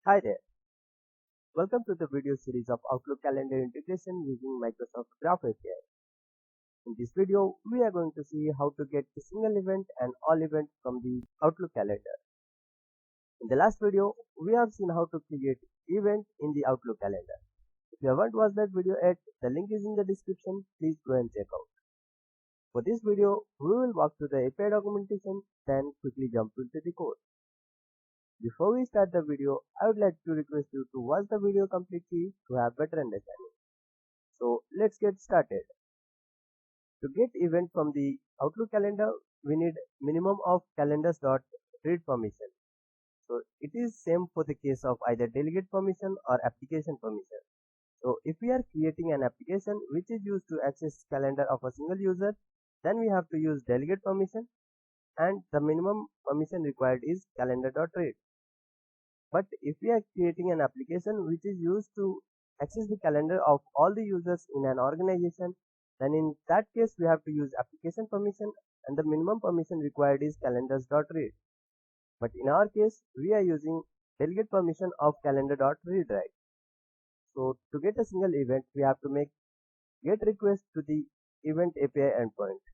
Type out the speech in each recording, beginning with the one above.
Hi there, welcome to the video series of Outlook calendar integration using Microsoft Graph API. In this video, we are going to see how to get a single event and all events from the Outlook calendar. In the last video, we have seen how to create event in the Outlook calendar. If you haven't watched that video yet, the link is in the description, please go and check out. For this video, we will walk through the API documentation, then quickly jump into the code. Before we start the video, I would like to request you to watch the video completely to have better understanding. So let's get started. To get event from the Outlook calendar, we need minimum of calendars.read permission. So it is same for the case of either delegate permission or application permission. So if we are creating an application which is used to access calendar of a single user, then we have to use delegate permission and the minimum permission required is calendar.read. But if we are creating an application which is used to access the calendar of all the users in an organization, then in that case we have to use application permission and the minimum permission required is calendars.read. But in our case, we are using delegate permission of calendar.read, right? So to get a single event, we have to make get request to the event API endpoint.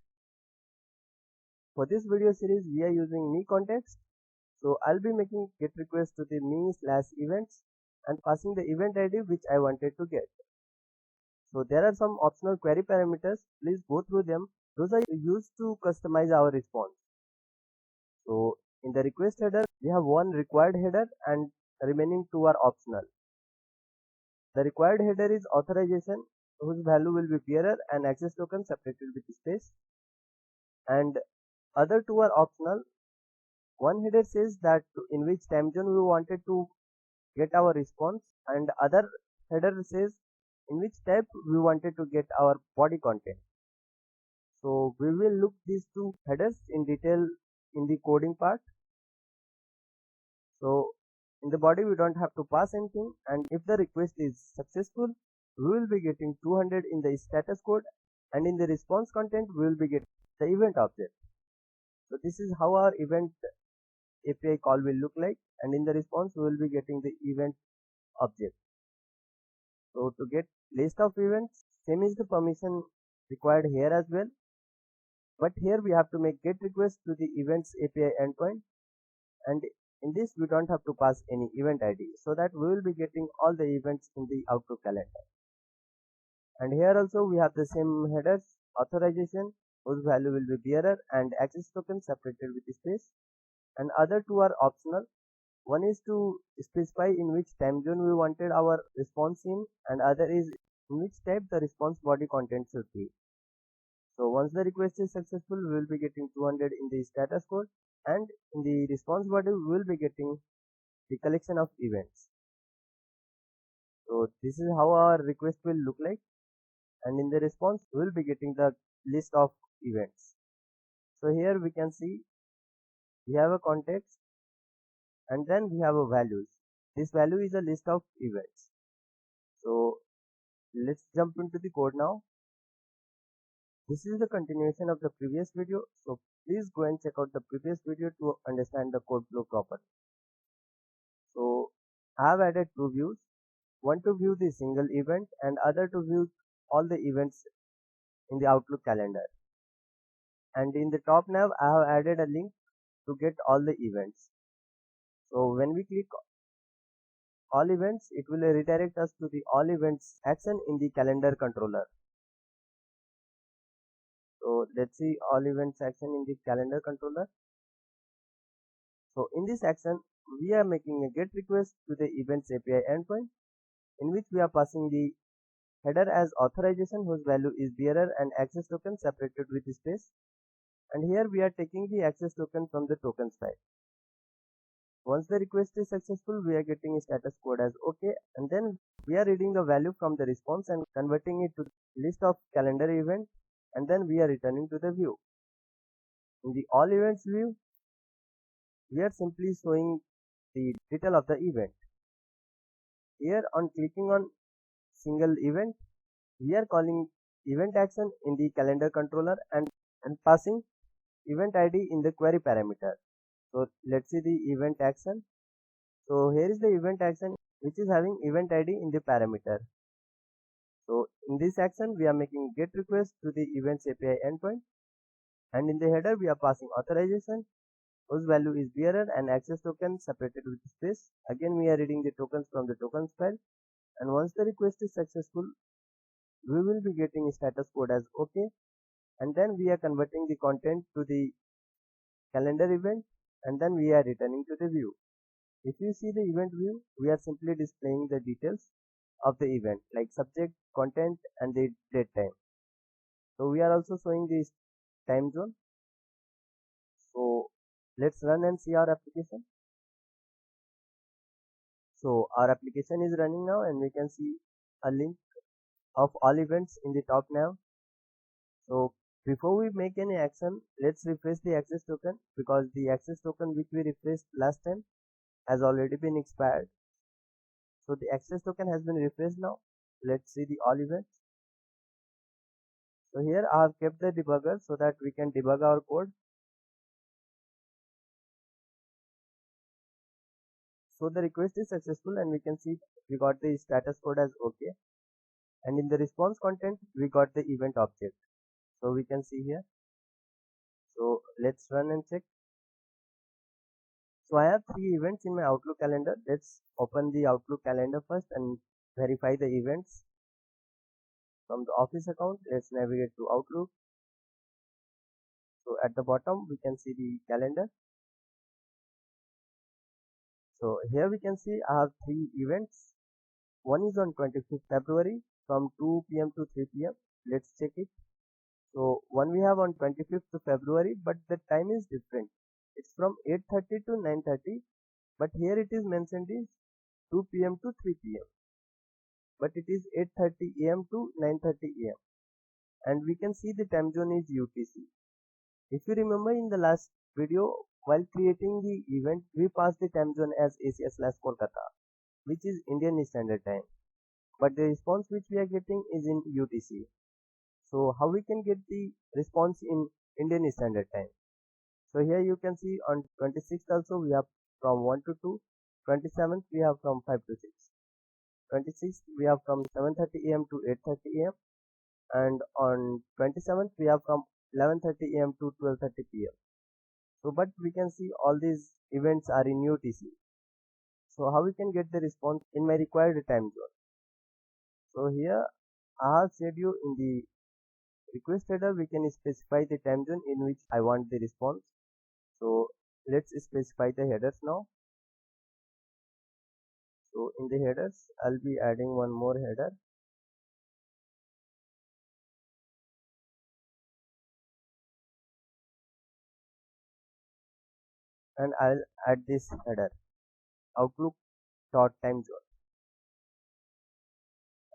For this video series, we are using me context. So I'll be making get request to the me/events and passing the event ID which I wanted to get. So there are some optional query parameters. Please go through them. Those are used to customize our response. So in the request header, we have one required header and remaining two are optional. The required header is authorization whose value will be bearer and access token separated with space. And other two are optional. One header says that in which time zone we wanted to get our response and other header says in which type we wanted to get our body content. So we will look these two headers in detail in the coding part. So in the body we don't have to pass anything, and if the request is successful we will be getting 200 in the status code, and in the response content we will be getting the event object. So this is how our event API call will look like, and in the response we will be getting the event object. So to get list of events, same is the permission required here as well, but here we have to make get request to the events API endpoint, and in this we don't have to pass any event ID, so that we will be getting all the events in the Outlook calendar. And here also we have the same headers, authorization whose value will be bearer and access token separated with space, and other two are optional. One is to specify in which time zone we wanted our response in, and other is in which type the response body content should be. So once the request is successful, we will be getting 200 in the status code, and in the response body we will be getting the collection of events. So this is how our request will look like, and in the response we will be getting the list of events. So here we can see we have a context and then we have a values. This value is a list of events. So let's jump into the code now. This is the continuation of the previous video, so please go and check out the previous video to understand the code flow properly. So I have added two views, one to view the single event and other to view all the events in the Outlook calendar. And in the top nav I have added a link to get all the events. So when we click all events, it will redirect us to the all events action in the calendar controller. So let's see all events action in the calendar controller. So in this action, we are making a get request to the events API endpoint, in which we are passing the header as authorization whose value is bearer and access token separated with space. And here we are taking the access token from the tokens type. Once the request is successful, we are getting a status code as OK, and then we are reading the value from the response and converting it to list of calendar event, and then we are returning to the view. In the all events view, we are simply showing the detail of the event. Here on clicking on single event, we are calling event action in the calendar controller and passing event ID in the query parameter. So let's see the event action. So here is the event action which is having event ID in the parameter. So in this action we are making get request to the events API endpoint, and in the header we are passing authorization whose value is bearer and access token separated with space. Again we are reading the tokens from the tokens file, and once the request is successful we will be getting status code as OK, and then we are converting the content to the calendar event, and then we are returning to the view. If you see the event view, we are simply displaying the details of the event like subject, content and the date time. So we are also showing the time zone. So let's run and see our application. So our application is running now, and we can see a link of all events in the top now. So before we make any action, let's refresh the access token, because the access token which we refreshed last time has already been expired. So the access token has been refreshed now. Let's see the all events. So here I have kept the debugger so that we can debug our code. So the request is successful, and we can see we got the status code as OK, and in the response content we got the event object. So we can see here. So let's run and check. So I have 3 events in my Outlook calendar. Let's open the Outlook calendar first and verify the events. From the office account, let's navigate to Outlook. So at the bottom we can see the calendar. So here we can see I have 3 events. One is on 25th February from 2 p.m. to 3 p.m. Let's check it. So one we have on 25th February, but the time is different. It's from 8:30 to 9:30, but here it is mentioned is 2 p.m. to 3 p.m. But it is 8:30 a.m. to 9:30 a.m. and we can see the time zone is UTC. If you remember in the last video, while creating the event, we passed the time zone as Asia/Kolkata, which is Indian Standard Time. But the response which we are getting is in UTC. So how we can get the response in Indian Standard Time? So here you can see on 26th also we have from 1 to 2, 27th we have from 5 to 6, 26th we have from 7:30 a.m. to 8:30 a.m. and on 27th we have from 11:30 a.m. to 12:30 p.m. So but we can see all these events are in UTC. So how we can get the response in my required time zone? So here I have said you in the request header we can specify the time zone in which I want the response. So let's specify the headers now. So in the headers I'll be adding one more header, and I'll add this header outlook.time zone,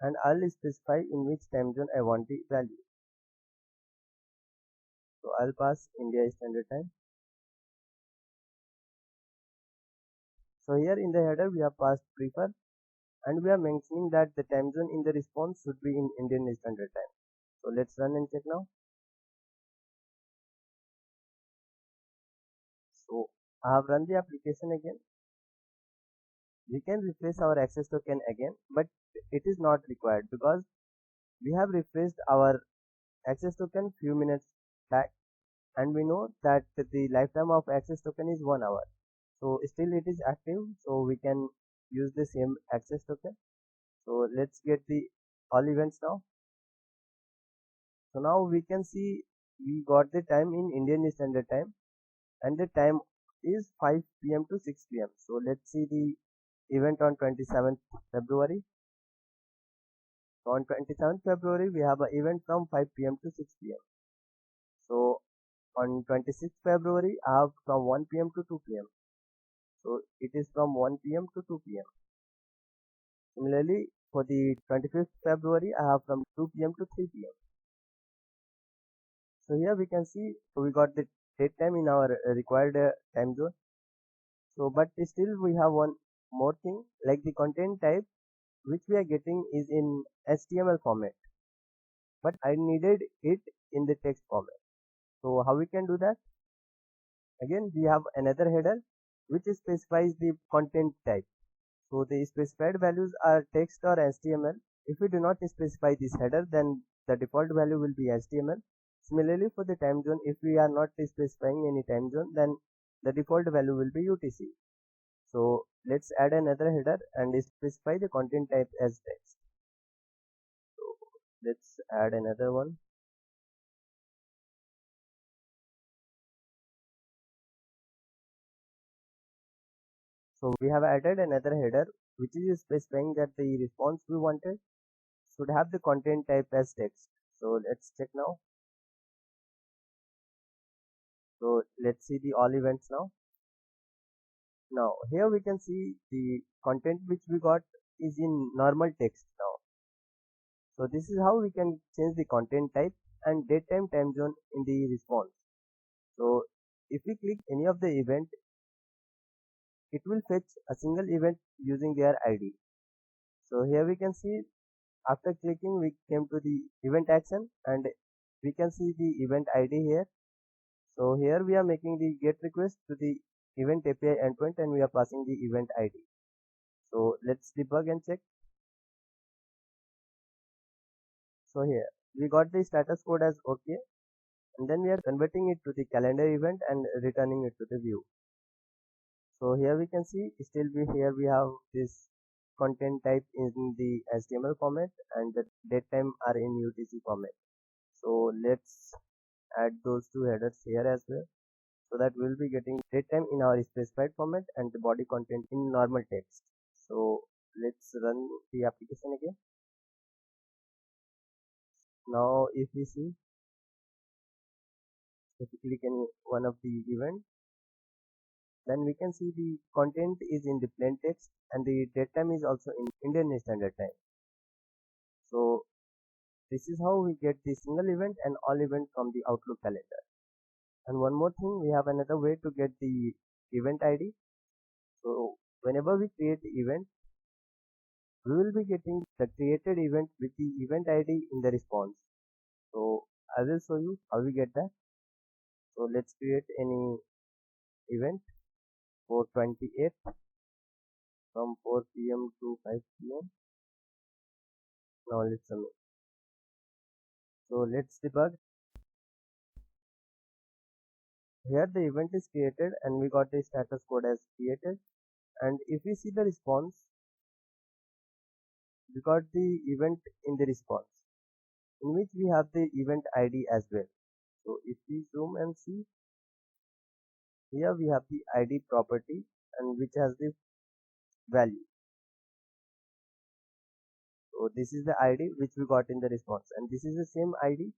and I'll specify in which time zone I want the value. So I'll pass India Standard Time. So here in the header we have passed prefer, and we are mentioning that the time zone in the response should be in Indian Standard Time. So let's run and check now. So I have run the application again. We can refresh our access token again, but it is not required because we have refreshed our access token few minutes back, and we know that the lifetime of access token is 1 hour. So still it is active, so we can use the same access token. So let's get the all events now. So now we can see we got the time in Indian Standard Time, and the time is 5 p.m. to 6 p.m. So let's see the event on 27th February. So on 27th February we have an event from 5 p.m. to 6 p.m. So on 26th February I have from 1 p.m. to 2 p.m. So it is from 1 p.m. to 2 p.m. Similarly, for the 25th February I have from 2 p.m. to 3 p.m. So here we can see we got the date time in our required time zone. So but still we have one more thing, like the content type which we are getting is in HTML format, but I needed it in the text format. So how we can do that? Again we have another header which specifies the content type. So the specified values are text or HTML. If we do not specify this header, then the default value will be HTML. Similarly, for the time zone, if we are not specifying any time zone, then the default value will be UTC. So let's add another header and specify the content type as text. So let's add another one. So we have added another header which is specifying that the response we wanted should have the content type as text. So let's check now. So let's see the all events now. Now here we can see the content which we got is in normal text now. So this is how we can change the content type and date time time zone in the response. So if we click any of the event, it will fetch a single event using their ID. So here we can see after clicking we came to the event action and we can see the event ID here. So here we are making the get request to the event API endpoint and we are passing the event ID. So let's debug and check. So here we got the status code as OK, and then we are converting it to the calendar event and returning it to the view. So here we can see still here we have this content type in the HTML format and the date time are in UTC format. So let's add those two headers here as well, so that we'll be getting date time in our specified format and the body content in normal text. So let's run the application again. Now if we see, if we click any one of the event, then we can see the content is in the plain text and the date time is also in Indian Standard Time. So this is how we get the single event and all event from the Outlook calendar. And one more thing, we have another way to get the event ID. So whenever we create the event, we will be getting the created event with the event ID in the response. So I will show you how we get that. So let's create any event for 28th from 4 p.m. to 5 p.m. Now let's submit. So let's debug. Here the event is created and we got the status code as created, and if we see the response, we got the event in the response in which we have the event ID as well. So if we zoom and see, here we have the ID property and which has the value. So this is the ID which we got in the response, and this is the same ID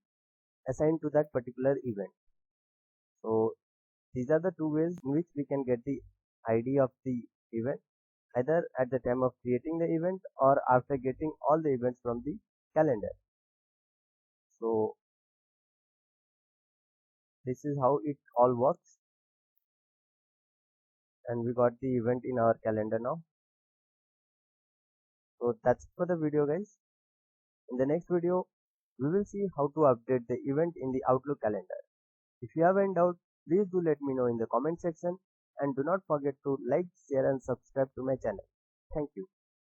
assigned to that particular event. So these are the two ways in which we can get the ID of the event, either at the time of creating the event or after getting all the events from the calendar. So this is how it all works, and we got the event in our calendar now. So that's it for the video, guys. In the next video we will see how to update the event in the Outlook calendar. If you have any doubt, please do let me know in the comment section, and do not forget to like, share and subscribe to my channel. Thank you.